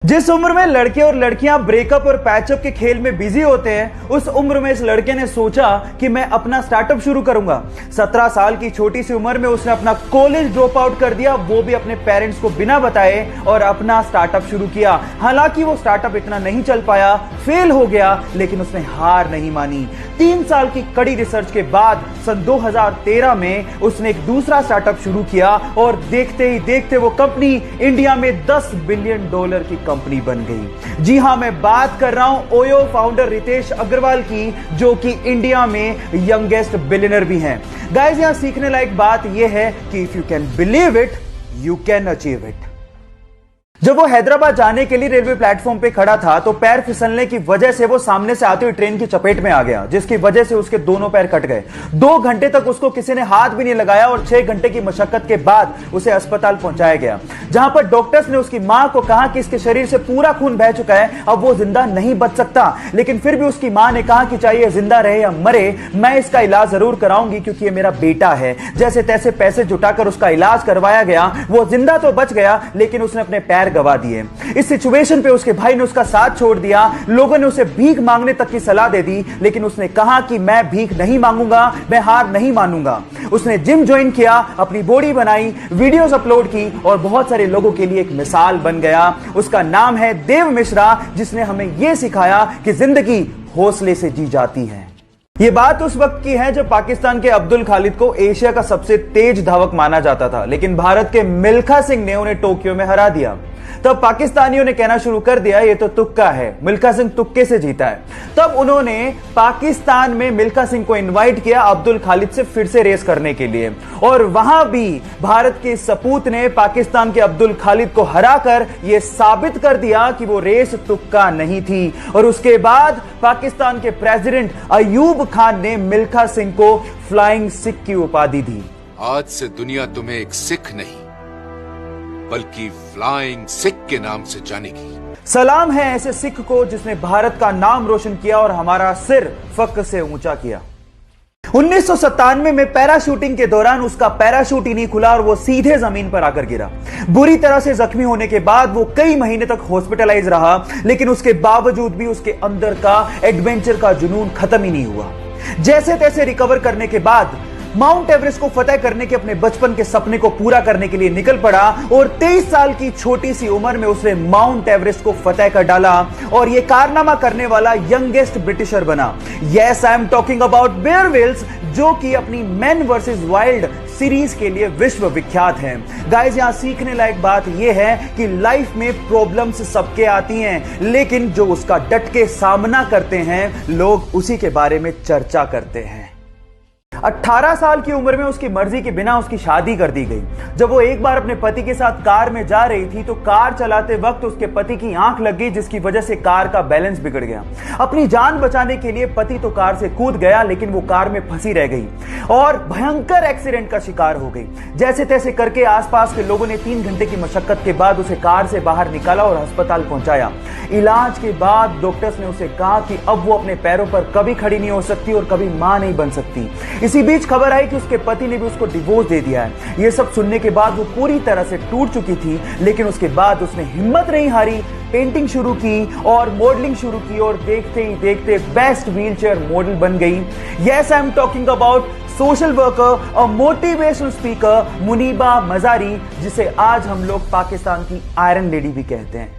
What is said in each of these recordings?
जिस उम्र में लड़के और लड़कियां ब्रेकअप और पैचअप के खेल में बिजी होते हैं, उस उम्र में इस लड़के ने सोचा कि मैं अपना स्टार्टअप शुरू करूंगा। 17 साल की छोटी सी उम्र में उसने अपना कॉलेज ड्रॉप आउट कर दिया, वो भी अपने पेरेंट्स को बिना बताए, और अपना स्टार्टअप शुरू किया। हालांकि वो स्टार्टअप इतना नहीं चल पाया, फेल हो गया, लेकिन उसने हार नहीं मानी। 3 साल की कड़ी रिसर्च के बाद सन 2013 में उसने एक दूसरा स्टार्टअप शुरू किया और देखते ही देखते वो कंपनी इंडिया में $10 बिलियन की कंपनी बन गई। जी हां, मैं बात कर रहा हूं ओयो फाउंडर रितेश अग्रवाल की, जो कि इंडिया में यंगेस्ट बिलियनर भी हैं। गाइस, यहां सीखने लायक बात यह है कि if you can believe it, you can achieve it. जब वो हैदराबाद जाने के लिए रेलवे प्लेटफॉर्म पे खड़ा था तो पैर फिसलने की वजह से वो सामने से आती हुई ट्रेन की चपेट में आ गया, जिसकी वजह से उसके दोनों पैर कट गए। 2 घंटे तक उसको किसी ने हाथ भी नहीं लगाया और 6 घंटे की मशक्कत के बाद उसे अस्पताल पहुंचाया गया, जहां पर डॉक्टर्स ने उसकी मां को कहा कि इसके शरीर से पूरा खून बह चुका है, अब वो जिंदा नहीं बच सकता। लेकिन फिर भी उसकी मां ने कहा कि चाहे जिंदा रहे या मरे, मैं इसका इलाज जरूर कराऊंगी क्योंकि ये मेरा बेटा है। जैसे तैसे पैसे जुटाकर उसका इलाज करवाया गया। वो जिंदा तो बच गया, लेकिन उसने अपने पैर गवा दिए। इस सिचुएशन पे उसके भाई ने उसका साथ छोड़ दिया। लोगों ने उसे भीख मांगने तक की सलाह दे दी, लेकिन उसने कहा कि मैं भीख नहीं मांगूंगा, मैं हार नहीं मानूंगा। उसने जिम ज्वाइन किया, अपनी बॉडी बनाई, वीडियोस अपलोड की और बहुत सारे लोगों के लिए एक मिसाल बन गया। उसका नाम है देव मिश्रा, जिसने हमें यह सिखाया कि जिंदगी हौसले से जी जाती है। यह बात उस वक्त की है जब पाकिस्तान के अब्दुल खालिद को एशिया का सबसे तेज धावक माना जाता था, लेकिन भारत के मिल्खा सिंह ने उन्हें टोक्यो में हरा दिया। तब पाकिस्तानियों ने कहना शुरू कर दिया, ये तो तुक्का है, मिल्खा सिंह तुक्के से जीता है। तब उन्होंने पाकिस्तान में मिल्खा सिंह को इनवाइट किया अब्दुल खालिद से फिर से रेस करने के लिए, और वहां भी भारत के सपूत ने पाकिस्तान के अब्दुल खालिद को हराकर यह साबित कर दिया कि वो रेस तुक्का नहीं थी। और उसके बाद पाकिस्तान के प्रेसिडेंट अयूब खान ने मिल्खा सिंह को फ्लाइंग सिख की उपाधि दी। आज से दुनिया तुम्हें एक सिख नहीं बल्कि फ्लाइंग सिख के नाम से जानेगी। सलाम है ऐसे सिख को जिसने भारत का नाम रोशन किया और हमारा सिर फख्र से ऊंचा किया। 1997 में पैराशूटिंग के दौरान उसका पैराशूट ही नहीं खुला और वो सीधे जमीन पर आकर गिरा। बुरी तरह से जख्मी होने के बाद वो कई महीने तक हॉस्पिटलाइज रहा, लेकिन उसके बावजूद भी उसके अंदर का एडवेंचर का जुनून खत्म ही नहीं हुआ। जैसे तैसे रिकवर करने के बाद माउंट एवरेस्ट को फतेह करने के अपने बचपन के सपने को पूरा करने के लिए निकल पड़ा और 23 साल की छोटी सी उम्र में उसने माउंट एवरेस्ट को फतेह कर डाला और यह कारनामा करने वाला यंगेस्ट ब्रिटिशर बना। Yes, I am talking about Bear Grylls, जो कि अपनी मैन वर्सेस वाइल्ड सीरीज के लिए विश्व विख्यात हैं। गाइस, यहां सीखने लायक बात यह है कि लाइफ में प्रॉब्लम्स सबके आती हैं, लेकिन जो उसका डट के सामना करते हैं, लोग उसी के बारे में चर्चा करते हैं। 18 साल की उम्र में उसकी मर्जी के बिना उसकी शादी कर दी गई। जब वो एक बार अपने पति के साथ कार में जा रही थी तो कार चलाते वक्त उसके पति की आंख लग गई, जिसकी वजह से कार का बैलेंस बिगड़ गया। अपनी जान बचाने के लिए पति तो कार से कूद गया, लेकिन वो कार में फंसी रह गई और भयंकर एक्सीडेंट का शिकार हो गई। जैसे तैसे करके आसपास के लोगों ने 3 घंटे की मशक्कत के बाद उसे कार से बाहर निकाला और अस्पताल पहुंचाया। इलाज के बाद डॉक्टर्स ने उसे कहा कि अब वो अपने पैरों पर कभी खड़ी नहीं हो सकती और कभी मां नहीं बन सकती। इसी बीच खबर आई कि उसके पति ने भी उसको डिवोर्स दे दिया है। यह सब सुनने के बाद वो पूरी तरह से टूट चुकी थी, लेकिन उसके बाद उसने हिम्मत नहीं हारी, पेंटिंग शुरू की और मॉडलिंग शुरू की और देखते ही देखते बेस्ट व्हीलचेयर मॉडल बन गई। Yes, I am talking about social worker और मोटिवेशनल स्पीकर मुनीबा मजारी, जिसे आज हम लोग पाकिस्तान की आयरन लेडी भी कहते हैं।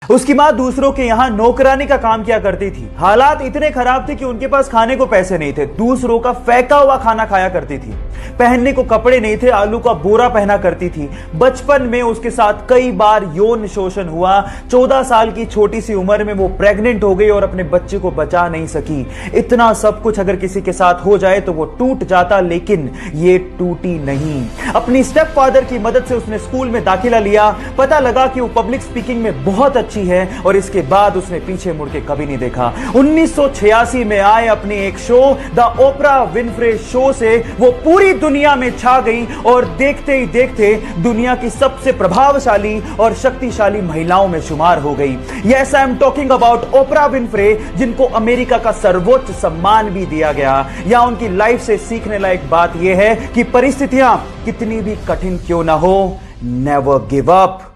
उसकी मां दूसरों के यहां नौकरानी का काम किया करती थी। हालात इतने खराब थे कि उनके पास खाने को पैसे नहीं थे, दूसरों का फेंका हुआ खाना खाया करती थी। पहनने को कपड़े नहीं थे, आलू का बोरा पहना करती थी। बचपन में उसके साथ कई बार यौन शोषण हुआ। 14 साल की छोटी सी उम्र में वो प्रेग्नेंट हो गई और अपने बच्चे को बचा नहीं सकी। इतना सब कुछ अगर किसी के साथ हो जाए तो वो टूट जाता, लेकिन ये टूटी नहीं। अपनी स्टेप फादर की मदद से उसने स्कूल में दाखिला लिया। पता लगा कि वो पब्लिक स्पीकिंग में बहुत अच्छी है और इसके बाद उसने पीछे मुड़ के कभी नहीं देखा। 1986 में आए अपने एक show the Oprah Winfrey show से वो पूरी दुनिया में छा गई और देखते ही देखते दुनिया की सबसे प्रभावशाली और शक्तिशाली महिलाओं में शुमार हो गई। Yes, I am talking about Oprah Winfrey, जिनको अमेरिका का सर्वोच्च सम्मान भी दिया गया। या उनकी लाइफ से सीखने लायक बात यह है कि परिस्थितियां कितनी भी कठिन क्यों ना हो, नेवर गिव अप।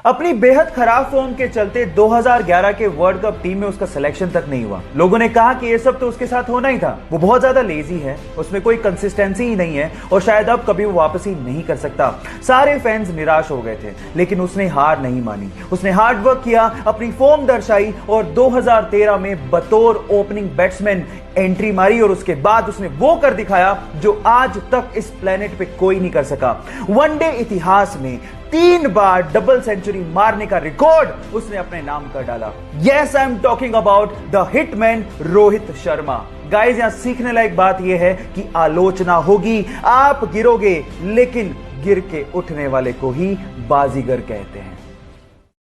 अपनी बेहद खराब फॉर्म के चलते 2011 के वर्ल्ड कप टीम में उसका सिलेक्शन तक नहीं हुआ। लोगों ने कहा कि ये सब तो उसके साथ होना ही था, वो बहुत ज्यादा लेजी है, उसमें कोई कंसिस्टेंसी ही नहीं है और शायद अब कभी वो वापसी नहीं कर सकता। सारे फैंस निराश हो गए थे, लेकिन उसने हार नहीं मानी। उसने हार्ड वर्क किया, अपनी फॉर्म दर्शाई और 2013 में बतौर ओपनिंग बैट्समैन एंट्री मारी और उसके बाद उसने वो कर दिखाया जो आज तक इस प्लेनेट पे कोई नहीं कर सका। वनडे इतिहास में 3 बार डबल सेंचुरी मारने का रिकॉर्ड उसने अपने नाम कर डाला। Yes, I am talking about the hitman Rohit Sharma. Guys, यहां सीखने लायक बात यह है कि आलोचना होगी, आप गिरोगे, लेकिन गिर के उठने वाले को ही बाजीगर कहते हैं।